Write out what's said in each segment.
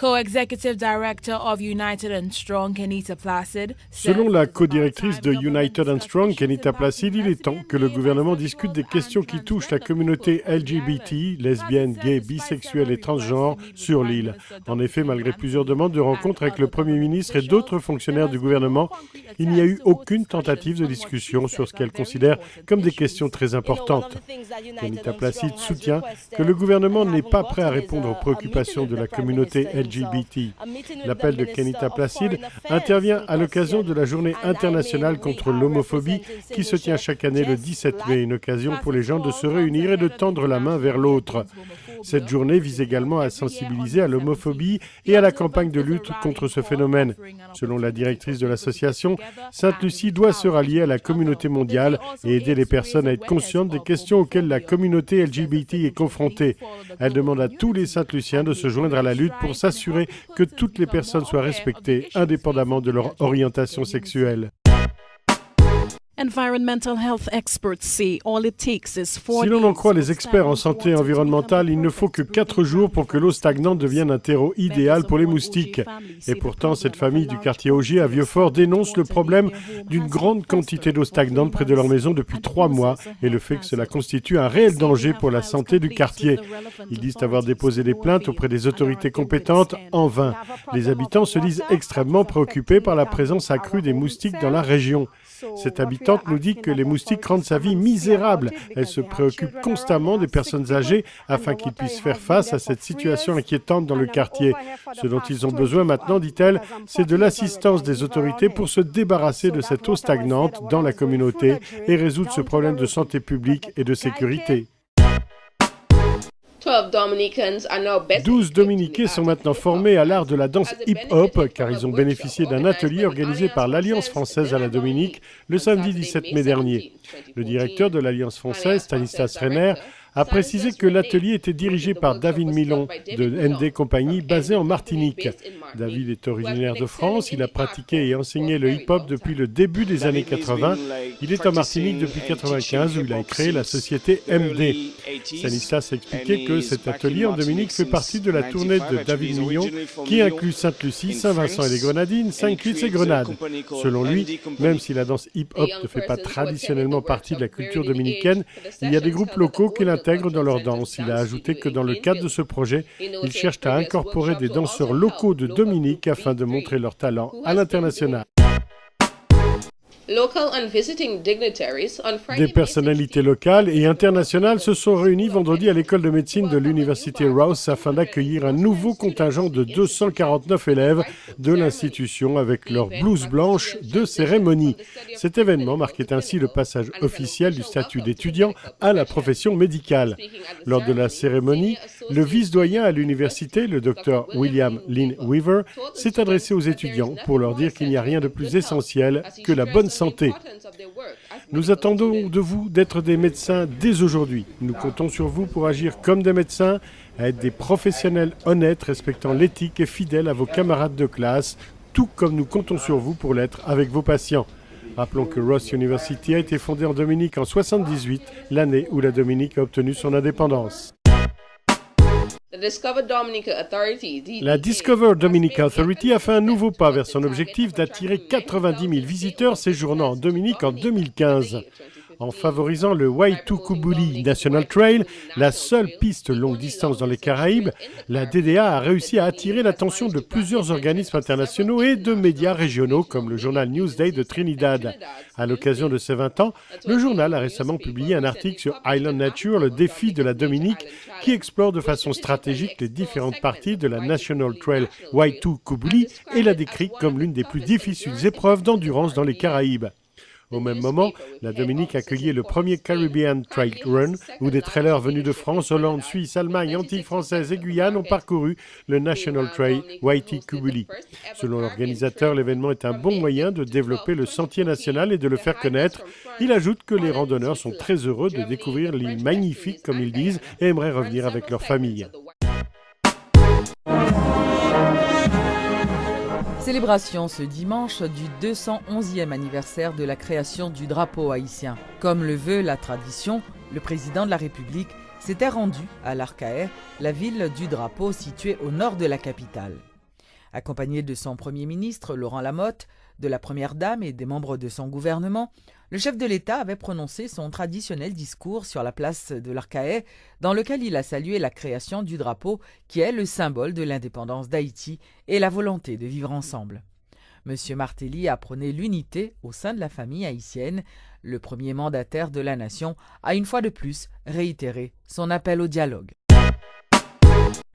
Co-executive director of United and Strong, Kenita Placid. Selon la co-directrice de United and Strong, Kenita Placid, il est temps que le gouvernement discute des questions qui touchent la communauté LGBT, lesbiennes, gays, bisexuelles et transgenres sur l'île. En effet, malgré plusieurs demandes de rencontres avec le Premier ministre et d'autres fonctionnaires du gouvernement, il n'y a eu aucune tentative de discussion sur ce qu'elle considère comme des questions très importantes. Kenita Placid soutient que le gouvernement n'est pas prêt à répondre aux préoccupations de la communauté LGBT. L'appel de Kenita Placid intervient à l'occasion de la Journée internationale contre l'homophobie qui se tient chaque année le 17 mai, une occasion pour les gens de se réunir et de tendre la main vers l'autre. Cette journée vise également à sensibiliser à l'homophobie et à la campagne de lutte contre ce phénomène. Selon la directrice de l'association, Sainte-Lucie doit se rallier à la communauté mondiale et aider les personnes à être conscientes des questions auxquelles la communauté LGBT est confrontée. Elle demande à tous les Sainte-Luciens de se joindre à la lutte pour s'assurer que toutes les personnes soient respectées, indépendamment de leur orientation sexuelle. Si l'on en croit les experts en santé environnementale, il ne faut que 4 jours pour que l'eau stagnante devienne un terreau idéal pour les moustiques. Et pourtant, cette famille du quartier Augier à Vieux-Fort dénonce le problème d'une grande quantité d'eau stagnante près de leur maison depuis 3 mois et le fait que cela constitue un réel danger pour la santé du quartier. Ils disent avoir déposé des plaintes auprès des autorités compétentes en vain. Les habitants se disent extrêmement préoccupés par la présence accrue des moustiques dans la région. Cette habitante nous dit que les moustiques rendent sa vie misérable. Elle se préoccupe constamment des personnes âgées afin qu'ils puissent faire face à cette situation inquiétante dans le quartier. Ce dont ils ont besoin maintenant, dit-elle, c'est de l'assistance des autorités pour se débarrasser de cette eau stagnante dans la communauté et résoudre ce problème de santé publique et de sécurité. 12 Dominiquais sont maintenant formés à l'art de la danse hip-hop car ils ont bénéficié d'un atelier organisé par l'Alliance française à la Dominique le samedi 17 mai dernier. Le directeur de l'Alliance française, Stanislas Renner, a précisé que l'atelier était dirigé par David Milon de ND Compagnie, basé en Martinique. David est originaire de France, il a pratiqué et enseigné le hip-hop depuis le début des années 80. Il est en Martinique depuis 1995 où il a créé la société MD. Stanislas a expliqué que cet atelier en Dominique fait partie de la tournée de David Milon qui inclut Sainte-Lucie, Saint-Vincent et les Grenadines, Saint-Kitts et Grenade. Selon lui, même si la danse hip-hop ne fait pas traditionnellement partie de la culture dominicaine, il y a des groupes locaux qui l'intègrent dans leur danse. Il a ajouté que dans le cadre de ce projet, ils cherchent à incorporer des danseurs locaux de Dominique afin de montrer leur talent à l'international. Des personnalités locales et internationales se sont réunies vendredi à l'école de médecine de l'université Rouse afin d'accueillir un nouveau contingent de 249 élèves de l'institution avec leur blouse blanche de cérémonie. Cet événement marquait ainsi le passage officiel du statut d'étudiant à la profession médicale. Lors de la cérémonie, le vice-doyen à l'université, le docteur William Lynn Weaver, s'est adressé aux étudiants pour leur dire qu'il n'y a rien de plus essentiel que la bonne santé. Nous attendons de vous d'être des médecins dès aujourd'hui. Nous comptons sur vous pour agir comme des médecins, à être des professionnels honnêtes, respectant l'éthique et fidèles à vos camarades de classe, tout comme nous comptons sur vous pour l'être avec vos patients. Rappelons que Ross University a été fondée en Dominique en 1978, l'année où la Dominique a obtenu son indépendance. La Discover Dominica Authority a fait un nouveau pas vers son objectif d'attirer 90 000 visiteurs séjournant en Dominique en 2015. En favorisant le Waitukubuli National Trail, la seule piste longue distance dans les Caraïbes, la DDA a réussi à attirer l'attention de plusieurs organismes internationaux et de médias régionaux comme le journal Newsday de Trinidad. À l'occasion de ses 20 ans, le journal a récemment publié un article sur Island Nature, le défi de la Dominique, qui explore de façon stratégique les différentes parties de la National Trail Waitukubuli et la décrit comme l'une des plus difficiles épreuves d'endurance dans les Caraïbes. Au même moment, la Dominique accueillait le premier Caribbean Trail Run, où des trailers venus de France, Hollande, Suisse, Allemagne, Antilles françaises et Guyane ont parcouru le National Trail Waitukubuli. Selon l'organisateur, l'événement est un bon moyen de développer le sentier national et de le faire connaître. Il ajoute que les randonneurs sont très heureux de découvrir l'île magnifique, comme ils disent, et aimeraient revenir avec leur famille. Célébration ce dimanche du 211e anniversaire de la création du drapeau haïtien. Comme le veut la tradition, le président de la République s'était rendu à l'Arcahaie, la ville du drapeau située au nord de la capitale. Accompagné de son Premier ministre, Laurent Lamotte, de la Première Dame et des membres de son gouvernement, le chef de l'État avait prononcé son traditionnel discours sur la place de l'Arcahaie, dans lequel il a salué la création du drapeau qui est le symbole de l'indépendance d'Haïti et la volonté de vivre ensemble. M. Martelly a prôné l'unité au sein de la famille haïtienne. Le premier mandataire de la nation a une fois de plus réitéré son appel au dialogue.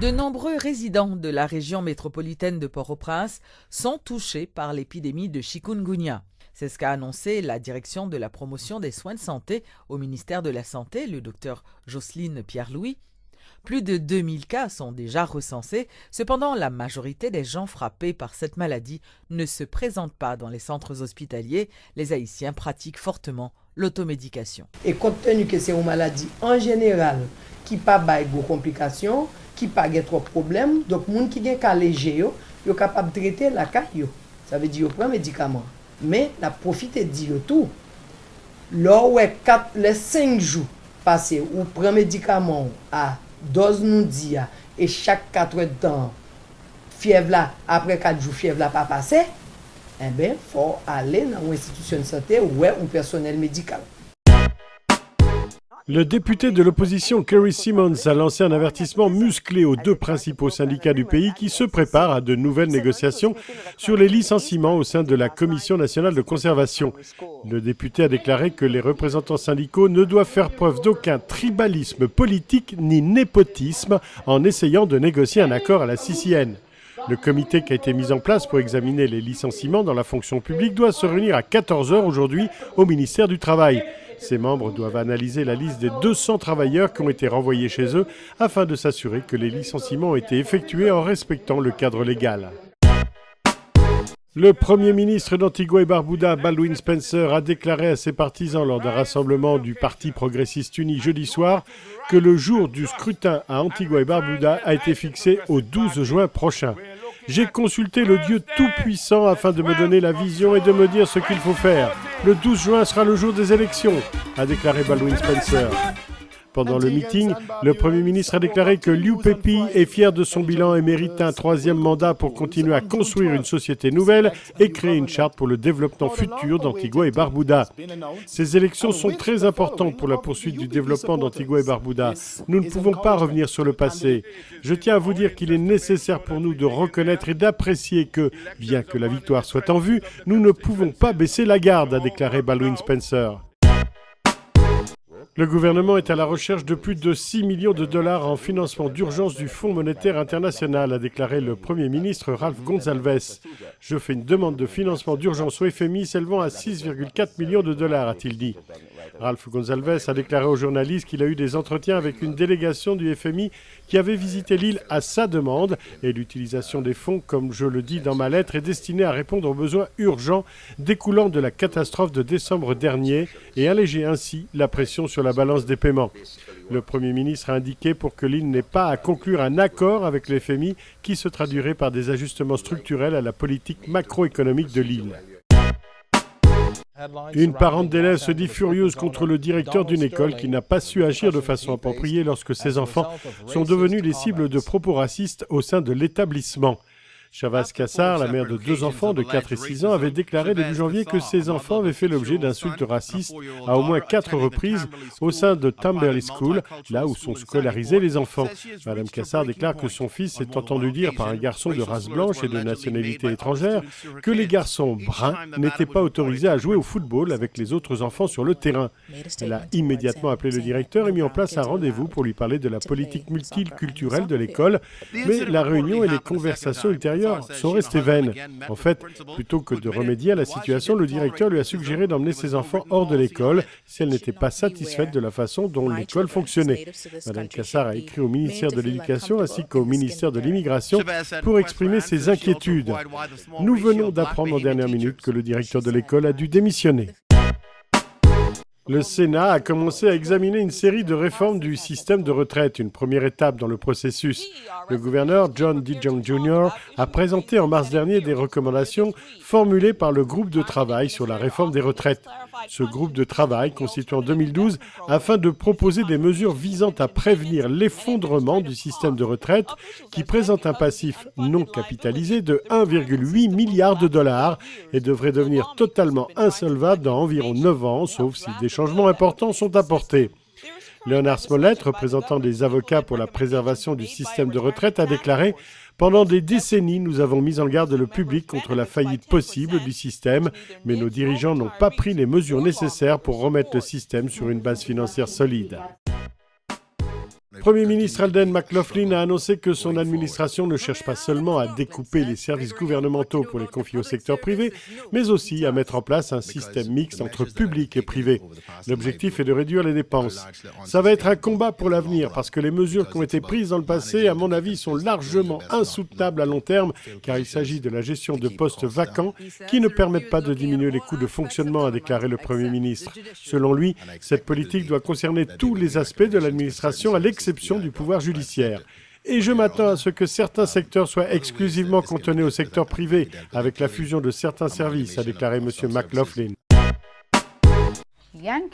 De nombreux résidents de la région métropolitaine de Port-au-Prince sont touchés par l'épidémie de chikungunya. C'est ce qu'a annoncé la direction de la promotion des soins de santé au ministère de la Santé, le docteur Jocelyne Pierre-Louis. Plus de 2000 cas sont déjà recensés. Cependant, la majorité des gens frappés par cette maladie ne se présentent pas dans les centres hospitaliers. Les Haïtiens pratiquent fortement l'automédication. Et compte tenu que c'est une maladie en général qui n'a pas de complications, qui n'a pas de trop de problèmes, donc les gens qui ont un cas léger, sont capables de traiter la cas. Ça veut dire qu'ils prennent un médicament. Mais la profiter de dire tout. Lors où les 5 jours passés, ou prend un médicament à dose nous dit et chaque 4 heures de temps fièvre là après 4 jours fièvre là pas passé, eh ben faut aller dans une institution de santé ou un personnel médical. Le député de l'opposition Kerry Simmons a lancé un avertissement musclé aux 2 principaux syndicats du pays qui se préparent à de nouvelles négociations sur les licenciements au sein de la Commission nationale de conservation. Le député a déclaré que les représentants syndicaux ne doivent faire preuve d'aucun tribalisme politique ni népotisme en essayant de négocier un accord à la CCN. Le comité qui a été mis en place pour examiner les licenciements dans la fonction publique doit se réunir à 14h aujourd'hui au ministère du Travail. Ses membres doivent analyser la liste des 200 travailleurs qui ont été renvoyés chez eux afin de s'assurer que les licenciements ont été effectués en respectant le cadre légal. Le Premier ministre d'Antigua et Barbuda, Baldwin Spencer, a déclaré à ses partisans lors d'un rassemblement du Parti progressiste uni jeudi soir que le jour du scrutin à Antigua et Barbuda a été fixé au 12 juin prochain. « J'ai consulté le Dieu Tout-Puissant afin de me donner la vision et de me dire ce qu'il faut faire. Le 12 juin sera le jour des élections », a déclaré Baldwin Spencer. Pendant le meeting, le Premier ministre a déclaré que Liu Pepi est fier de son bilan et mérite un 3e mandat pour continuer à construire une société nouvelle et créer une charte pour le développement futur d'Antigua et Barbuda. Ces élections sont très importantes pour la poursuite du développement d'Antigua et Barbuda. Nous ne pouvons pas revenir sur le passé. Je tiens à vous dire qu'il est nécessaire pour nous de reconnaître et d'apprécier que, bien que la victoire soit en vue, nous ne pouvons pas baisser la garde, a déclaré Baldwin Spencer. Le gouvernement est à la recherche de plus de 6 millions de dollars en financement d'urgence du Fonds monétaire international, a déclaré le Premier ministre Ralph Gonsalves. « Je fais une demande de financement d'urgence au FMI s'élevant à 6,4 millions de dollars, a-t-il dit. Ralph Gonsalves a déclaré aux journalistes qu'il a eu des entretiens avec une délégation du FMI qui avait visité l'île à sa demande et l'utilisation des fonds, comme je le dis dans ma lettre, est destinée à répondre aux besoins urgents découlant de la catastrophe de décembre dernier et alléger ainsi la pression sur la balance des paiements. Le Premier ministre a indiqué pour que l'île n'ait pas à conclure un accord avec le FMI qui se traduirait par des ajustements structurels à la politique macroéconomique de l'île. Une parente d'élève se dit furieuse contre le directeur d'une école qui n'a pas su agir de façon appropriée lorsque ses enfants sont devenus les cibles de propos racistes au sein de l'établissement. Shavaz Kassar, la mère de 2 enfants de 4 et 6 ans, avait déclaré début janvier que ses enfants avaient fait l'objet d'insultes racistes à au moins 4 reprises au sein de Tamberley School, là où sont scolarisés les enfants. Madame Kassar déclare que son fils s'est entendu dire par un garçon de race blanche et de nationalité étrangère que les garçons bruns n'étaient pas autorisés à jouer au football avec les autres enfants sur le terrain. Elle a immédiatement appelé le directeur et mis en place un rendez-vous pour lui parler de la politique multiculturelle de l'école, mais la réunion et les conversations ultérieures sont restées vaines. En fait, plutôt que de remédier à la situation, le directeur lui a suggéré d'emmener ses enfants hors de l'école si elle n'était pas satisfaite de la façon dont l'école fonctionnait. Madame Kassar a écrit au ministère de l'Éducation ainsi qu'au ministère de l'Immigration pour exprimer ses inquiétudes. Nous venons d'apprendre en dernière minute que le directeur de l'école a dû démissionner. Le Sénat a commencé à examiner une série de réformes du système de retraite, une première étape dans le processus. Le gouverneur John DeJong Jr. a présenté en mars dernier des recommandations formulées par le groupe de travail sur la réforme des retraites. Ce groupe de travail, constitué en 2012, afin de proposer des mesures visant à prévenir l'effondrement du système de retraite qui présente un passif non capitalisé de 1,8 milliard de dollars et devrait devenir totalement insolvable dans environ 9 ans, sauf si des changements importants sont apportés. Leonard Smollett, représentant des avocats pour la préservation du système de retraite, a déclaré « Pendant des décennies, nous avons mis en garde le public contre la faillite possible du système, mais nos dirigeants n'ont pas pris les mesures nécessaires pour remettre le système sur une base financière solide. » Premier ministre Alden McLaughlin a annoncé que son administration ne cherche pas seulement à découper les services gouvernementaux pour les confier au secteur privé, mais aussi à mettre en place un système mixte entre public et privé. L'objectif est de réduire les dépenses. Ça va être un combat pour l'avenir parce que les mesures qui ont été prises dans le passé, à mon avis, sont largement insoutenables à long terme car il s'agit de la gestion de postes vacants qui ne permettent pas de diminuer les coûts de fonctionnement, a déclaré le Premier ministre. Selon lui, cette politique doit concerner tous les aspects de l'administration à l'exception du pouvoir judiciaire. Et je m'attends à ce que certains secteurs soient exclusivement cantonnés au secteur privé, avec la fusion de certains services, a déclaré M. McLaughlin. Jan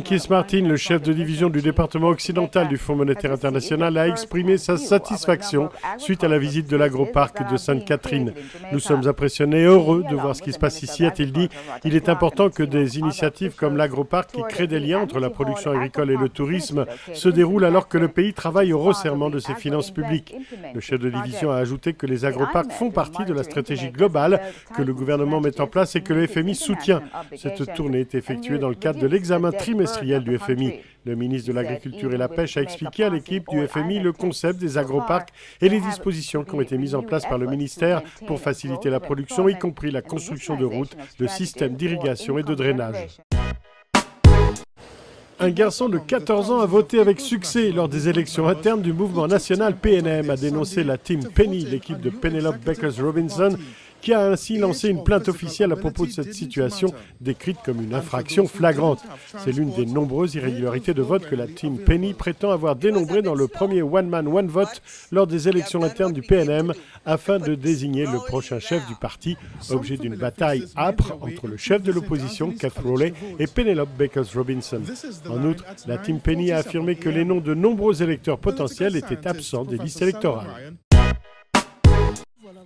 Kees Martin, le chef de division du département occidental du Fonds monétaire international, a exprimé sa satisfaction suite à la visite de l'agroparc de Sainte-Catherine. Nous sommes impressionnés et heureux de voir ce qui se passe ici, a-t-il dit. Il est important que des initiatives comme l'agroparc, qui créent des liens entre la production agricole et le tourisme, se déroulent alors que le pays travaille au resserrement de ses finances publiques. Le chef de division a ajouté que les agroparcs font partie de la stratégie globale que le gouvernement met en place et que le FMI soutient. Cette tournée est effectuée dans le cadre de l'examen trimestriel du FMI. Le ministre de l'Agriculture et la Pêche a expliqué à l'équipe du FMI le concept des agroparcs et les dispositions qui ont été mises en place par le ministère pour faciliter la production, y compris la construction de routes, de systèmes d'irrigation et de drainage. Un garçon de 14 ans a voté avec succès lors des élections internes du mouvement national PNM, a dénoncé la Team Penny, l'équipe de Penelope Bakers-Robinson, qui a ainsi lancé une plainte officielle à propos de cette situation, décrite comme une infraction flagrante. C'est l'une des nombreuses irrégularités de vote que la Team Penny prétend avoir dénombrées dans le premier One Man, One Vote lors des élections internes du PNM, afin de désigner le prochain chef du parti, objet d'une bataille âpre entre le chef de l'opposition, Keith Rowley, et Penelope Bakers-Robinson. En outre, la Team Penny a affirmé que les noms de nombreux électeurs potentiels étaient absents des listes électorales.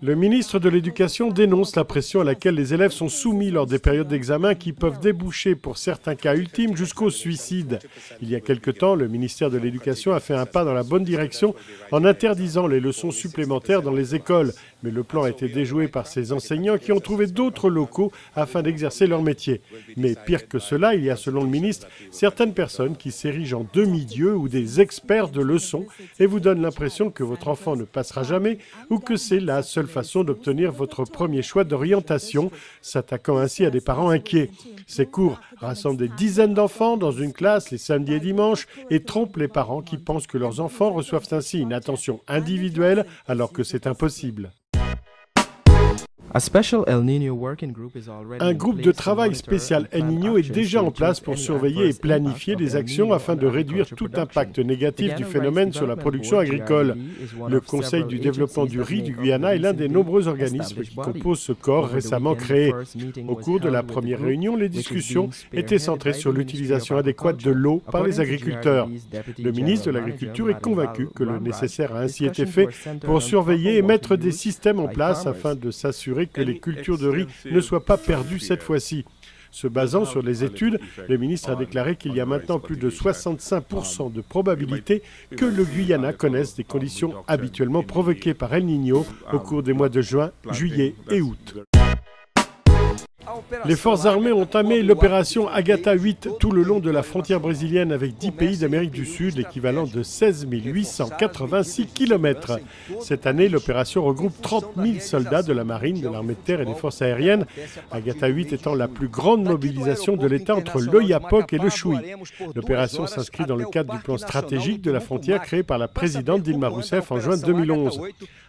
Le ministre de l'Éducation dénonce la pression à laquelle les élèves sont soumis lors des périodes d'examen qui peuvent déboucher pour certains cas ultimes jusqu'au suicide. Il y a quelque temps, le ministère de l'Éducation a fait un pas dans la bonne direction en interdisant les leçons supplémentaires dans les écoles. Mais le plan a été déjoué par ces enseignants qui ont trouvé d'autres locaux afin d'exercer leur métier. Mais pire que cela, il y a, selon le ministre, certaines personnes qui s'érigent en demi-dieux ou des experts de leçons et vous donnent l'impression que votre enfant ne passera jamais ou que c'est la seule façon d'obtenir votre premier choix d'orientation, s'attaquant ainsi à des parents inquiets. Ces cours rassemblent des dizaines d'enfants dans une classe les samedis et dimanches et trompent les parents qui pensent que leurs enfants reçoivent ainsi une attention individuelle alors que c'est impossible. Un groupe de travail spécial El Niño est déjà en place pour surveiller et planifier des actions afin de réduire tout impact négatif du phénomène sur la production agricole. Le Conseil du développement du riz du Guyana est l'un des nombreux organismes qui composent ce corps récemment créé. Au cours de la première réunion, les discussions étaient centrées sur l'utilisation adéquate de l'eau par les agriculteurs. Le ministre de l'Agriculture est convaincu que le nécessaire a ainsi été fait pour surveiller et mettre des systèmes en place afin de s'assurer que les cultures de riz ne soient pas perdues cette fois-ci. Se basant sur les études, le ministre a déclaré qu'il y a maintenant plus de 65% de probabilité que le Guyana connaisse des conditions habituellement provoquées par El Niño au cours des mois de juin, juillet et août. Les forces armées ont entamé l'opération Agatha 8 tout le long de la frontière brésilienne avec 10 pays d'Amérique du Sud, l'équivalent de 16 886 km. Cette année, l'opération regroupe 30 000 soldats de la marine, de l'armée de terre et des forces aériennes. Agatha 8 étant la plus grande mobilisation de l'État entre l'Oyapock et le Chuy. L'opération s'inscrit dans le cadre du plan stratégique de la frontière créé par la présidente Dilma Rousseff en juin 2011.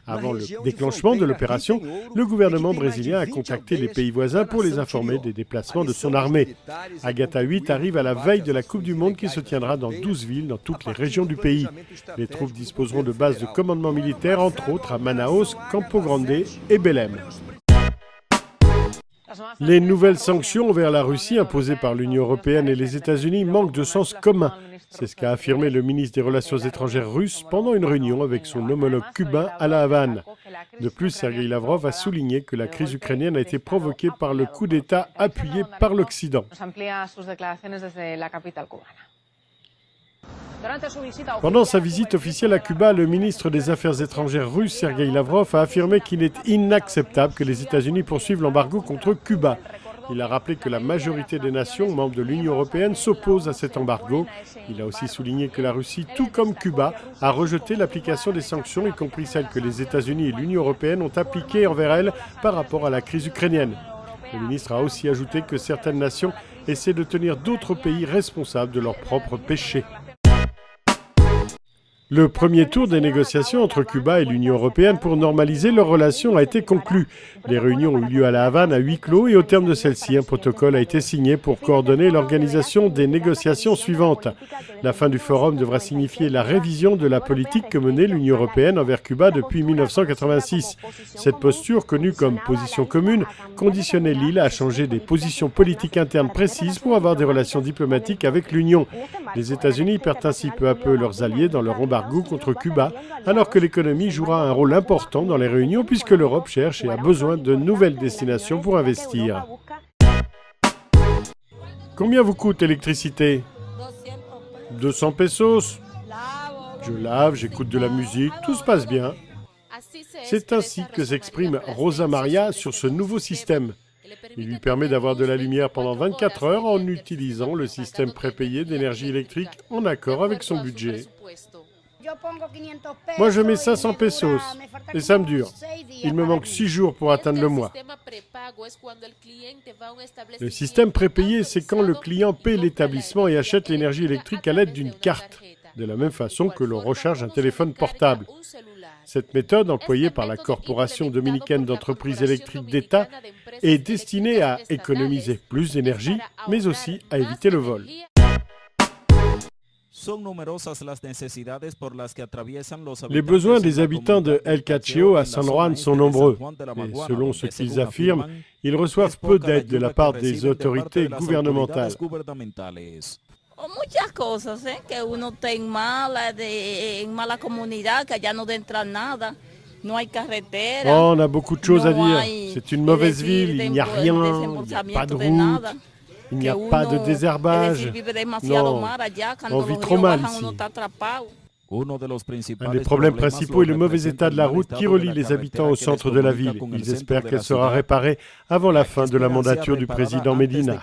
Avant le déclenchement de l'opération, le gouvernement brésilien a contacté les pays voisins pour les informer des déplacements de son armée. Agatha 8 arrive à la veille de la Coupe du Monde qui se tiendra dans 12 villes dans toutes les régions du pays. Les troupes disposeront de bases de commandement militaire, entre autres à Manaus, Campo Grande et Belém. Les nouvelles sanctions envers la Russie imposées par l'Union européenne et les États-Unis manquent de sens commun. C'est ce qu'a affirmé le ministre des Relations étrangères russe pendant une réunion avec son homologue cubain à La Havane. De plus, Sergueï Lavrov a souligné que la crise ukrainienne a été provoquée par le coup d'État appuyé par l'Occident. Pendant sa visite officielle à Cuba, le ministre des Affaires étrangères russe, Sergueï Lavrov, a affirmé qu'il est inacceptable que les États-Unis poursuivent l'embargo contre Cuba. Il a rappelé que la majorité des nations membres de l'Union européenne s'opposent à cet embargo. Il a aussi souligné que la Russie, tout comme Cuba, a rejeté l'application des sanctions, y compris celles que les États-Unis et l'Union européenne ont appliquées envers elle par rapport à la crise ukrainienne. Le ministre a aussi ajouté que certaines nations essaient de tenir d'autres pays responsables de leurs propres péchés. Le premier tour des négociations entre Cuba et l'Union européenne pour normaliser leurs relations a été conclu. Les réunions ont eu lieu à La Havane à huis clos et au terme de celle-ci, un protocole a été signé pour coordonner l'organisation des négociations suivantes. La fin du forum devra signifier la révision de la politique que menait l'Union européenne envers Cuba depuis 1986. Cette posture, connue comme position commune, conditionnait l'île à changer des positions politiques internes précises pour avoir des relations diplomatiques avec l'Union. Les États-Unis perdent ainsi peu à peu leurs alliés dans leur embargo contre Cuba, alors que l'économie jouera un rôle important dans les réunions puisque l'Europe cherche et a besoin de nouvelles destinations pour investir. Combien vous coûte l'électricité ? 200 pesos. Je lave, j'écoute de la musique, tout se passe bien. C'est ainsi que s'exprime Rosa Maria sur ce nouveau système. Il lui permet d'avoir de la lumière pendant 24 heures en utilisant le système prépayé d'énergie électrique en accord avec son budget. Moi, je mets 500 pesos et ça me dure. Il me manque 6 jours pour atteindre le mois. Le système prépayé, c'est quand le client paie l'établissement et achète l'énergie électrique à l'aide d'une carte, de la même façon que l'on recharge un téléphone portable. Cette méthode, employée par la Corporation dominicaine d'entreprises électriques d'État, est destinée à économiser plus d'énergie, mais aussi à éviter le vol. Les besoins des habitants de El Cachio à San Juan sont nombreux. Et selon ce qu'ils affirment, ils reçoivent peu d'aide de la part des autorités gouvernementales. Muchas cosas, que uno está en mala comunidad, que allá no de entrar nada, no hay carretera. Oh, on a beaucoup de choses à dire. C'est une mauvaise ville, il n'y a rien, il n'y a pas de route, il n'y a pas de désherbage. Non, on vit trop mal ici. Un des problèmes principaux est le mauvais état de la route qui relie les habitants au centre de la ville. Ils espèrent qu'elle sera réparée avant la fin de la mandature du président Medina.